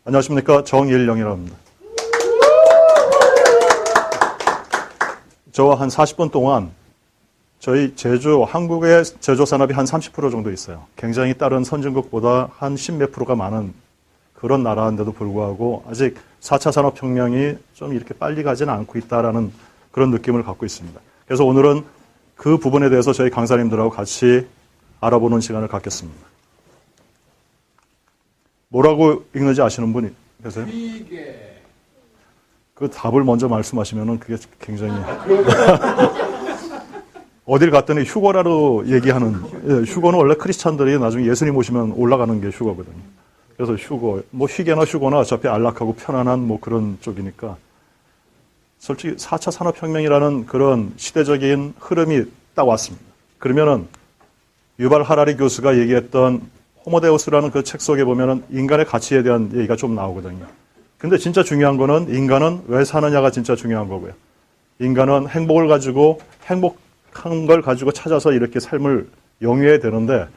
안녕하십니까. 정일영이라고 합니다. 저와 한 40분 동안 저희 한국의 제조산업이 한 30% 정도 있어요. 굉장히 다른 선진국보다 한 10몇 프로가 많은 그런 나라인데도 불구하고 아직 4차 산업혁명이 좀 이렇게 빨리 가지는 않고 있다라는 그런 느낌을 갖고 있습니다. 그래서 오늘은 그 부분에 대해서 저희 강사님들하고 같이 알아보는 시간을 갖겠습니다. 뭐라고 읽는지 아시는 분이 계세요? 그 답을 먼저 말씀하시면은 그게 굉장히 어딜 갔더니 휴거라로 얘기하는, 휴거는 원래 크리스찬들이 나중에 예수님 오시면 올라가는 게 휴거거든요. 그래서 휴거, 뭐 휴게나 휴거나 어차피 안락하고 편안한 뭐 그런 쪽이니까 솔직히 4차 산업혁명이라는 그런 시대적인 흐름이 딱 왔습니다. 그러면은 유발 하라리 교수가 얘기했던 호모데우스라는 그 책 속에 보면은 인간의 가치에 대한 얘기가 좀 나오거든요. 근데 진짜 중요한 거는 인간은 왜 사느냐가 진짜 중요한 거고요. 인간은 행복을 가지고 행복한 걸 가지고 찾아서 이렇게 삶을 영위해야 되는데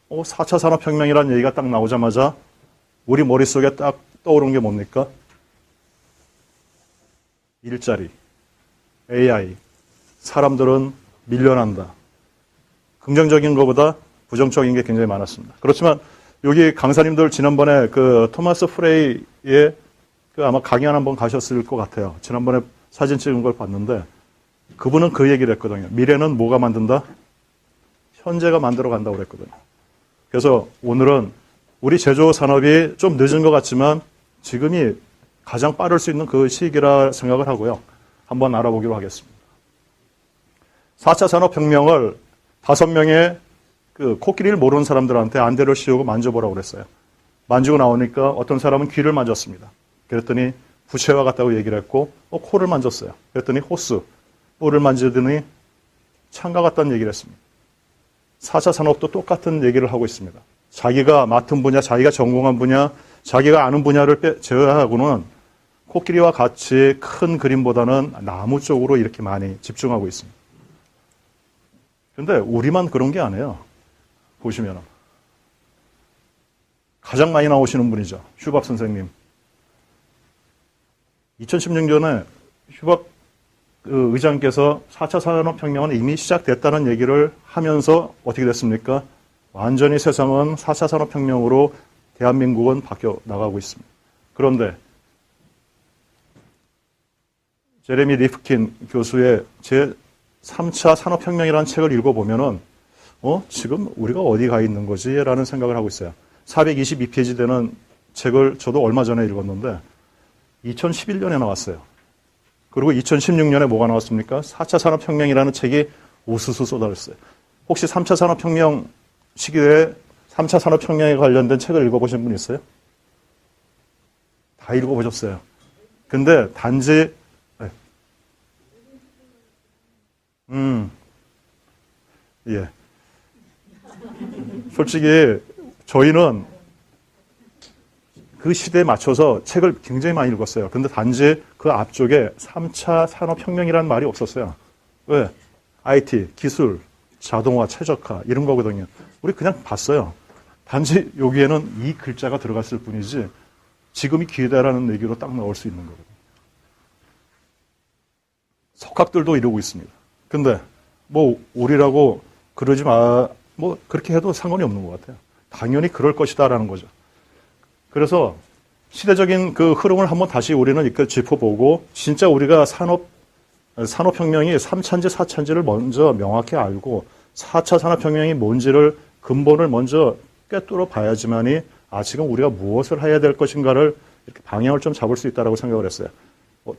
4차 산업혁명이라는 얘기가 딱 나오자마자 우리 머릿속에 딱 떠오른 게 뭡니까? 일자리, AI, 사람들은 밀려난다. 긍정적인 것보다 부정적인 게 굉장히 많았습니다. 그렇지만 여기 강사님들 지난번에 그 토마스 프레이의 그 아마 강연 한번 가셨을 것 같아요. 지난번에 사진 찍은 걸 봤는데 그분은 그 얘기를 했거든요. 미래는 뭐가 만든다? 현재가 만들어 간다고 그랬거든요. 그래서 오늘은 우리 제조 산업이 좀 늦은 것 같지만 지금이 가장 빠를 수 있는 그 시기라 생각을 하고요. 한번 알아보기로 하겠습니다. 4차 산업혁명을 5명의 그 코끼리를 모르는 사람들한테 안대를 씌우고 만져보라고 그랬어요. 만지고 나오니까 어떤 사람은 귀를 만졌습니다. 그랬더니 부채와 같다고 얘기를 했고 코를 만졌어요. 그랬더니 호스, 뿔을 만지더니 창과 같다는 얘기를 했습니다. 4차 산업도 똑같은 얘기를 하고 있습니다. 자기가 맡은 분야, 자기가 전공한 분야, 자기가 아는 분야를 제외하고는 코끼리와 같이 큰 그림보다는 나무 쪽으로 이렇게 많이 집중하고 있습니다. 그런데 우리만 그런 게 아니에요. 보시면 가장 많이 나오시는 분이죠. 슈밥 선생님. 2016년에 슈밥 의장께서 4차 산업혁명은 이미 시작됐다는 얘기를 하면서 어떻게 됐습니까? 완전히 세상은 4차 산업혁명으로 대한민국은 바뀌어 나가고 있습니다. 그런데 제레미 리프킨 교수의 제3차 산업혁명이라는 책을 읽어보면은 지금 우리가 어디 가 있는 거지? 라는 생각을 하고 있어요. 422페이지 되는 책을 저도 얼마 전에 읽었는데 2011년에 나왔어요. 그리고 2016년에 뭐가 나왔습니까? 4차 산업혁명이라는 책이 우수수 쏟아졌어요. 혹시 3차 산업혁명 시기에 3차 산업혁명에 관련된 책을 읽어보신 분 있어요? 다 읽어보셨어요. 근데 단지 예. 솔직히 저희는 그 시대에 맞춰서 책을 굉장히 많이 읽었어요. 근데 단지 그 앞쪽에 3차 산업혁명이라는 말이 없었어요. 왜? IT, 기술, 자동화, 최적화 이런 거거든요. 우리 그냥 봤어요. 단지 여기에는 이 글자가 들어갔을 뿐이지 지금이 기회다라는 얘기로 딱 나올 수 있는 거거든요. 석학들도 이러고 있습니다. 근데 뭐 우리라고 그러지 마, 뭐 그렇게 해도 상관이 없는 것 같아요. 당연히 그럴 것이다라는 거죠. 그래서 시대적인 그 흐름을 한번 다시 우리는 이렇게 짚어보고 진짜 우리가 산업혁명이 3차인지 4차인지를 먼저 명확히 알고 4차 산업혁명이 뭔지를 근본을 먼저 꿰뚫어 봐야지만이 지금 우리가 무엇을 해야 될 것인가를 이렇게 방향을 좀 잡을 수 있다고 생각을 했어요.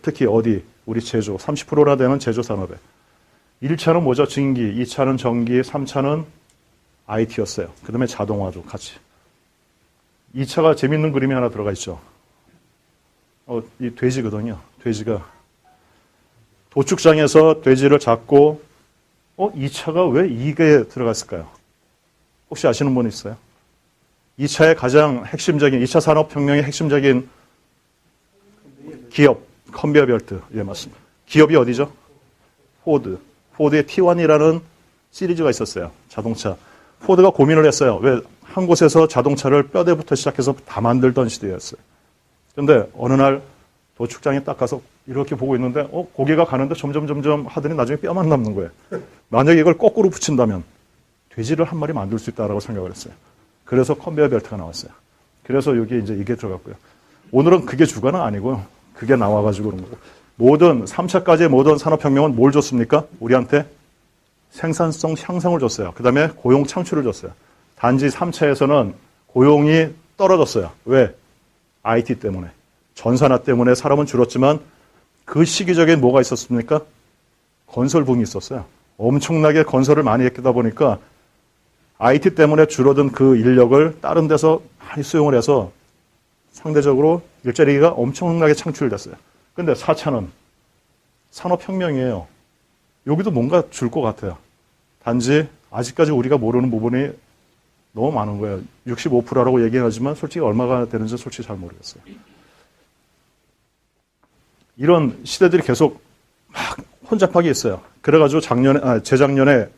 특히 어디? 우리 제조, 30%나 되는 제조 산업에. 1차는 뭐죠? 증기, 2차는 전기, 3차는 IT였어요. 그 다음에 자동화도 같이. 2차가 재밌는 그림이 하나 들어가 있죠. 이 돼지거든요. 돼지가. 도축장에서 돼지를 잡고, 2차가 왜 이게 들어갔을까요? 혹시 아시는 분 있어요? 2차의 가장 핵심적인, 2차 산업혁명의 핵심적인 기업, 컨베이어 벨트. 예, 맞습니다. 기업이 어디죠? 포드. 포드의 T1이라는 시리즈가 있었어요. 자동차. 포드가 고민을 했어요. 왜 한 곳에서 자동차를 뼈대부터 시작해서 다 만들던 시대였어요. 근데 어느 날 도축장에 딱 가서 이렇게 보고 있는데 고개가 가는데 점점 하더니 나중에 뼈만 남는 거예요. 만약에 이걸 거꾸로 붙인다면 돼지를 한 마리 만들 수 있다라고 생각을 했어요. 그래서 컨베이어 벨트가 나왔어요. 그래서 여기 이제 이게 들어갔고요. 오늘은 그게 주가는 아니고요. 그게 나와가지고 그런 거고. 모든 3차까지의 모든 산업혁명은 뭘 줬습니까? 우리한테 생산성 향상을 줬어요. 그 다음에 고용 창출을 줬어요. 단지 3차에서는 고용이 떨어졌어요. 왜? IT 때문에. 전산화 때문에 사람은 줄었지만 그 시기적인 뭐가 있었습니까? 건설 붐이 있었어요. 엄청나게 건설을 많이 했다 보니까 IT 때문에 줄어든 그 인력을 다른 데서 많이 수용을 해서 상대적으로 일자리가 엄청나게 창출됐어요. 근데 4차는 산업혁명이에요. 여기도 뭔가 줄 것 같아요. 단지 아직까지 우리가 모르는 부분이 너무 많은 거예요. 65%라고 얘기하지만 솔직히 얼마가 되는지 솔직히 잘 모르겠어요. 이런 시대들이 계속 막 혼잡하게 있어요. 그래가지고 재작년에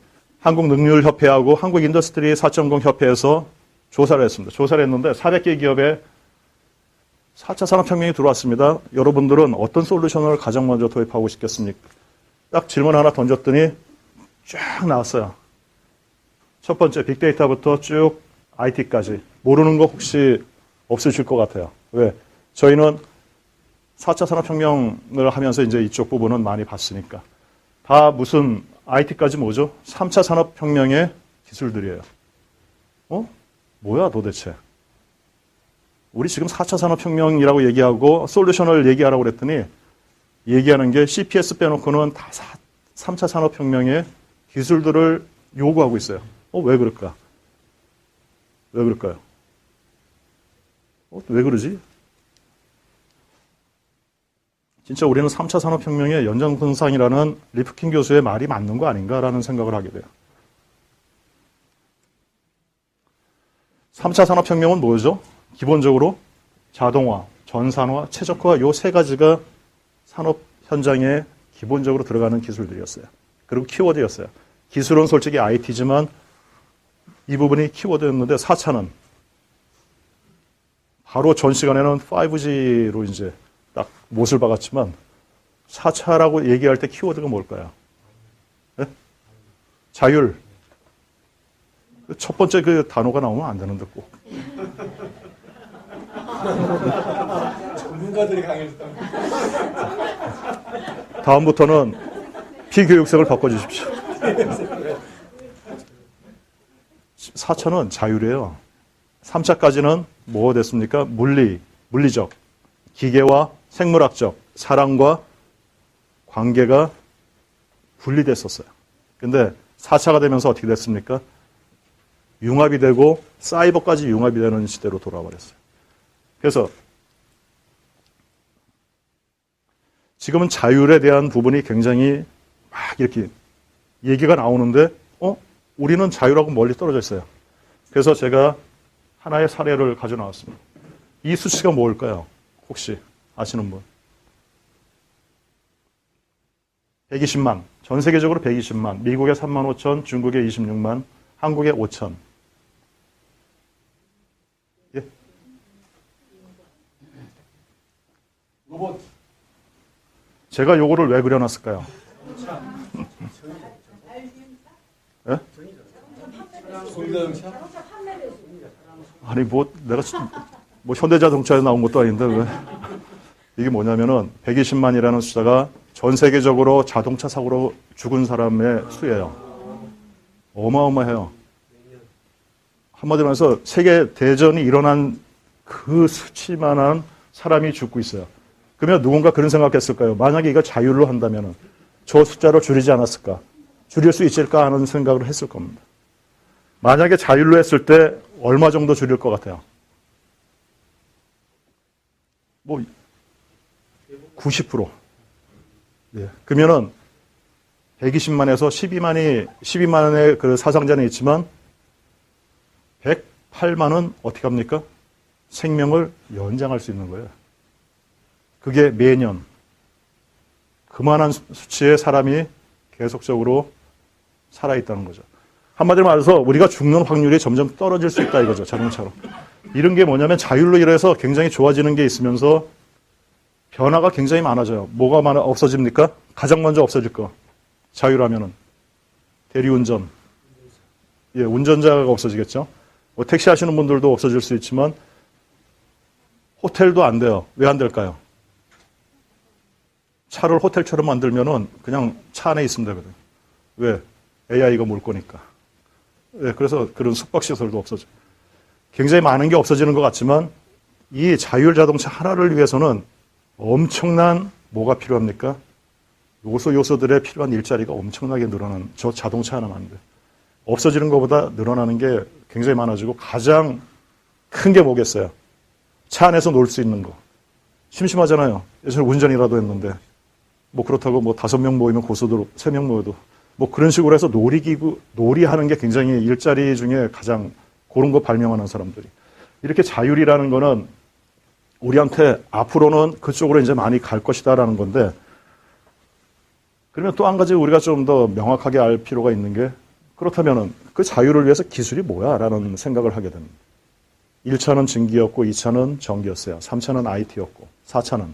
한국능률협회하고 한국인더스트리 4.0 협회에서 조사를 했습니다. 조사를 했는데 400개 기업에 4차 산업혁명이 들어왔습니다. 여러분들은 어떤 솔루션을 가장 먼저 도입하고 싶겠습니까? 딱 질문 하나 던졌더니 쫙 나왔어요. 첫 번째 빅데이터부터 쭉 IT까지. 모르는 거 혹시 없으실 것 같아요. 왜? 저희는 4차 산업혁명을 하면서 이제 이쪽 부분은 많이 봤으니까. 다 무슨 IT까지 뭐죠? 3차 산업혁명의 기술들이에요. 뭐야 도대체? 우리 지금 4차 산업혁명이라고 얘기하고 솔루션을 얘기하라고 그랬더니 얘기하는 게 CPS 빼놓고는 다 3차 산업혁명의 기술들을 요구하고 있어요. 왜 그럴까? 왜 그럴까요? 왜 그러지? 진짜 우리는 3차 산업혁명의 연장선상이라는 리프킨 교수의 말이 맞는 거 아닌가라는 생각을 하게 돼요. 3차 산업혁명은 뭐죠? 기본적으로 자동화, 전산화, 최적화 요 세 가지가 산업 현장에 기본적으로 들어가는 기술들이었어요. 그리고 키워드였어요. 기술은 솔직히 IT지만 이 부분이 키워드였는데 4차는 바로 전 시간에는 5G로 이제 딱 못을 박았지만 4차라고 얘기할 때 키워드가 뭘까요? 네? 자율. 첫 번째 그 단어가 나오면 안 되는데 꼭. 전문가들이 강해졌다. 다음부터는 피교육생을 바꿔주십시오. 4차는 자율이에요. 3차까지는 뭐가 됐습니까? 물리적, 기계와 생물학적, 사람과 관계가 분리됐었어요. 근데 4차가 되면서 어떻게 됐습니까? 융합이 되고 사이버까지 융합이 되는 시대로 돌아버렸어요. 그래서 지금은 자율에 대한 부분이 굉장히 막 이렇게 얘기가 나오는데 우리는 자율하고 멀리 떨어져 있어요. 그래서 제가 하나의 사례를 가져 나왔습니다. 이 수치가 뭘까요? 혹시 아시는 분? 120만. 전 세계적으로 120만. 미국에 3만 5천, 중국에 26만, 한국에 5천. 예? 로봇. 제가 요거를 왜 그려놨을까요? 예? 아니 내가 현대자동차에 나온 것도 아닌데 왜? 이게 뭐냐면은 120만이라는 숫자가 전 세계적으로 자동차 사고로 죽은 사람의 수예요. 어마어마해요. 한마디로 해서 세계 대전이 일어난 그 수치만한 사람이 죽고 있어요. 그러면 누군가 그런 생각했을까요? 만약에 이걸 자율로 한다면 저 숫자를 줄이지 않았을까? 줄일 수 있을까 하는 생각을 했을 겁니다. 만약에 자율로 했을 때 얼마 정도 줄일 것 같아요? 90%. 예. 그러면은 120만에서 12만의 그 사상자는 있지만 108만은 어떻게 합니까? 생명을 연장할 수 있는 거예요. 그게 매년 그만한 수치의 사람이 계속적으로 살아있다는 거죠. 한마디로 말해서 우리가 죽는 확률이 점점 떨어질 수 있다 이거죠. 자동차로. 이런 게 뭐냐면 자율로 인해서 굉장히 좋아지는 게 있으면서 변화가 굉장히 많아져요. 뭐가 없어집니까? 가장 먼저 없어질 거. 자율하면은. 대리운전. 예, 운전자가 없어지겠죠. 뭐 택시 하시는 분들도 없어질 수 있지만 호텔도 안 돼요. 왜 안 될까요? 차를 호텔처럼 만들면은 그냥 차 안에 있으면 되거든요. 왜? AI가 몰 거니까. 예, 그래서 그런 숙박시설도 없어져요. 굉장히 많은 게 없어지는 것 같지만 이 자율 자동차 하나를 위해서는 엄청난 뭐가 필요합니까? 요소들에 필요한 일자리가 엄청나게 늘어나는 저 자동차 하나만 돼. 없어지는 것보다 늘어나는 게 굉장히 많아지고 가장 큰 게 뭐겠어요? 차 안에서 놀 수 있는 거. 심심하잖아요. 예전에 운전이라도 했는데 뭐 그렇다고 뭐 5명 모이면 고소도 3명 모여도 뭐 그런 식으로 해서 놀이하는 게 굉장히 일자리 중에 가장 그런 거 발명하는 사람들이. 이렇게 자율이라는 거는 우리한테 앞으로는 그쪽으로 이제 많이 갈 것이다라는 건데 그러면 또 한 가지 우리가 좀 더 명확하게 알 필요가 있는 게 그렇다면은 그 자율을 위해서 기술이 뭐야? 라는 생각을 하게 됩니다. 1차는 증기였고 2차는 전기였어요. 3차는 IT였고 4차는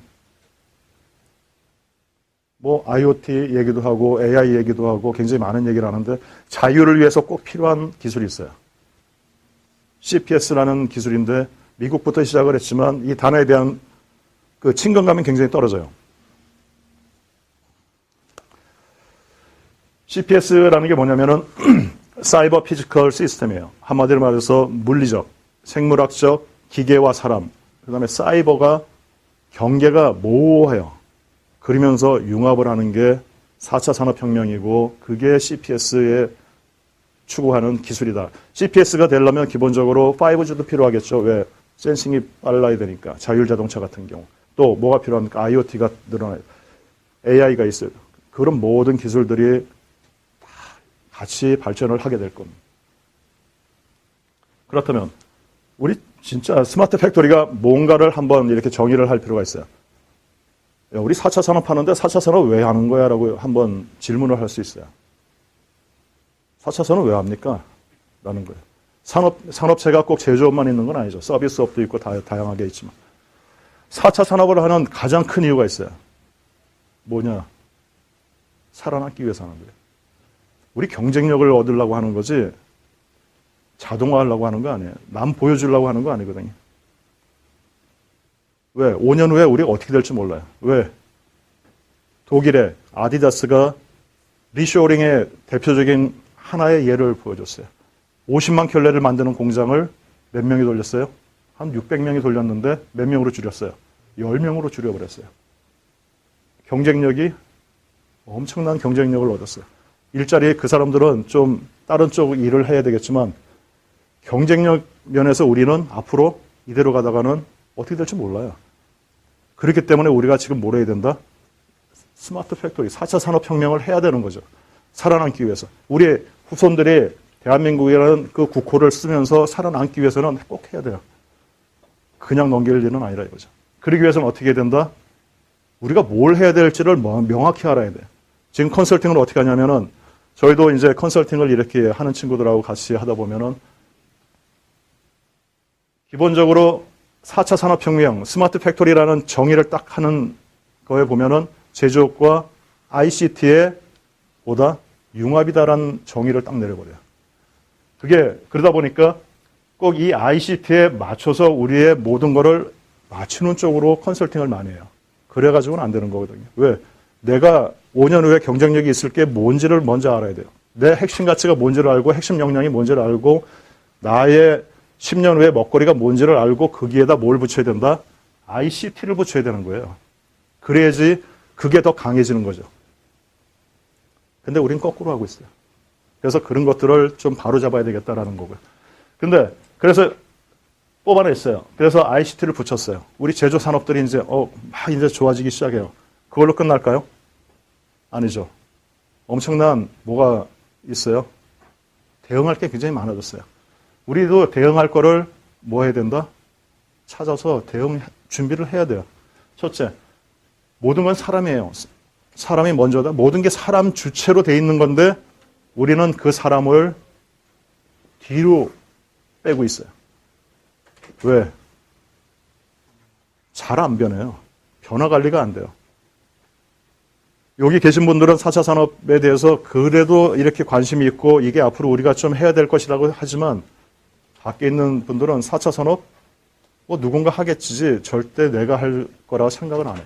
뭐 IoT 얘기도 하고 AI 얘기도 하고 굉장히 많은 얘기를 하는데 자율을 위해서 꼭 필요한 기술이 있어요. CPS라는 기술인데 미국부터 시작을 했지만 이 단어에 대한 그 친근감이 굉장히 떨어져요. CPS라는 게 뭐냐면은 사이버 피지컬 시스템이에요. 한마디로 말해서 물리적, 생물학적, 기계와 사람, 그 다음에 사이버가 경계가 모호해요. 그러면서 융합을 하는 게 4차 산업혁명이고 그게 CPS에 추구하는 기술이다. CPS가 되려면 기본적으로 5G도 필요하겠죠. 왜? 센싱이 빨라야 되니까. 자율자동차 같은 경우. 또 뭐가 필요합니까? IoT가 늘어나요. AI가 있어요. 그런 모든 기술들이 다 같이 발전을 하게 될 겁니다. 그렇다면 우리 진짜 스마트 팩토리가 뭔가를 한번 이렇게 정의를 할 필요가 있어요. 야, 우리 4차 산업 하는데 4차 산업 왜 하는 거야? 라고 한번 질문을 할 수 있어요. 4차 산업 왜 합니까? 라는 거예요. 산업체가 꼭 제조업만 있는 건 아니죠. 서비스업도 있고 다양하게 있지만. 4차 산업을 하는 가장 큰 이유가 있어요. 뭐냐? 살아남기 위해서 하는 거예요. 우리 경쟁력을 얻으려고 하는 거지 자동화하려고 하는 거 아니에요. 남 보여주려고 하는 거 아니거든요. 왜? 5년 후에 우리가 어떻게 될지 몰라요. 왜? 독일의 아디다스가 리쇼링의 대표적인 하나의 예를 보여줬어요. 50만 켤레를 만드는 공장을 몇 명이 돌렸어요? 한 600명이 돌렸는데 몇 명으로 줄였어요? 10명으로 줄여버렸어요. 경쟁력이 엄청난 경쟁력을 얻었어요. 일자리에 그 사람들은 좀 다른 쪽 일을 해야 되겠지만 경쟁력 면에서 우리는 앞으로 이대로 가다가는 어떻게 될지 몰라요. 그렇기 때문에 우리가 지금 뭘 해야 된다? 스마트 팩토리, 4차 산업혁명을 해야 되는 거죠. 살아남기 위해서. 우리의 후손들이 대한민국이라는 그 국호를 쓰면서 살아남기 위해서는 꼭 해야 돼요. 그냥 넘길 일은 아니라 이거죠. 그러기 위해서는 어떻게 해야 된다? 우리가 뭘 해야 될지를 명확히 알아야 돼요. 지금 컨설팅을 어떻게 하냐면은 저희도 이제 컨설팅을 이렇게 하는 친구들하고 같이 하다 보면은 기본적으로 4차 산업혁명, 스마트 팩토리라는 정의를 딱 하는 거에 보면은 제조업과 ICT의 보다 융합이다라는 정의를 딱 내려버려요. 그게 그러다 보니까 꼭 이 ICT에 맞춰서 우리의 모든 거를 맞추는 쪽으로 컨설팅을 많이 해요. 그래가지고는 안 되는 거거든요. 왜? 내가 5년 후에 경쟁력이 있을 게 뭔지를 먼저 알아야 돼요. 내 핵심 가치가 뭔지를 알고 핵심 역량이 뭔지를 알고 나의 10년 후에 먹거리가 뭔지를 알고 거기에다 뭘 붙여야 된다? ICT를 붙여야 되는 거예요. 그래야지 그게 더 강해지는 거죠. 근데 우린 거꾸로 하고 있어요. 그래서 그런 것들을 좀 바로잡아야 되겠다라는 거고요. 근데 그래서 뽑아냈어요. 그래서 ICT를 붙였어요. 우리 제조 산업들이 이제 막 이제 좋아지기 시작해요. 그걸로 끝날까요? 아니죠. 엄청난 뭐가 있어요? 대응할 게 굉장히 많아졌어요. 우리도 대응할 거를 뭐 해야 된다? 찾아서 대응 준비를 해야 돼요. 첫째, 모든 건 사람이에요. 사람이 먼저다. 모든 게 사람 주체로 돼 있는 건데 우리는 그 사람을 뒤로 빼고 있어요. 왜? 잘 안 변해요. 변화 관리가 안 돼요. 여기 계신 분들은 4차 산업에 대해서 그래도 이렇게 관심이 있고 이게 앞으로 우리가 좀 해야 될 것이라고 하지만 밖에 있는 분들은 4차 산업 뭐 누군가 하겠지 절대 내가 할 거라고 생각은 안 해요.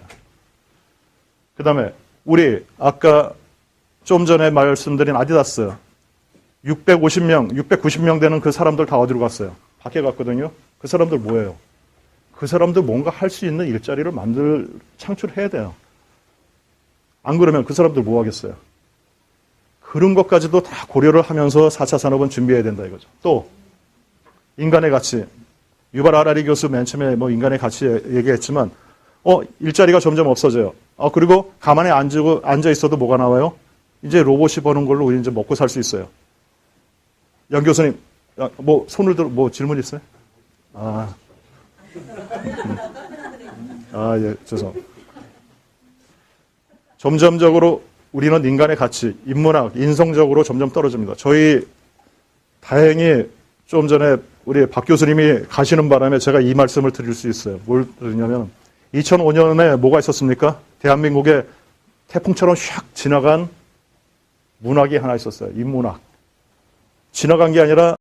그 다음에 우리 아까 좀 전에 말씀드린 아디다스 650명, 690명 되는 그 사람들 다 어디로 갔어요? 밖에 갔거든요. 그 사람들 뭐예요? 그 사람들 뭔가 할 수 있는 일자리를 창출해야 돼요. 안 그러면 그 사람들 뭐 하겠어요? 그런 것까지도 다 고려를 하면서 4차 산업은 준비해야 된다 이거죠. 또 인간의 가치. 유발 하라리 교수 맨 처음에 뭐 인간의 가치 얘기했지만 일자리가 점점 없어져요. 그리고 가만히 앉아 있어도 뭐가 나와요? 이제 로봇이 버는 걸로 우리 이제 먹고 살 수 있어요. 양 교수님, 뭐 손을 들어 뭐 질문 있어요? 예, 죄송합니다. 점점적으로 우리는 인간의 가치, 인문학, 인성적으로 점점 떨어집니다. 저희 다행히 좀 전에 우리 박 교수님이 가시는 바람에 제가 이 말씀을 드릴 수 있어요. 뭘 드리냐면 2005년에 뭐가 있었습니까? 대한민국에 태풍처럼 샥 지나간 문학이 하나 있었어요. 인문학. 지나간 게 아니라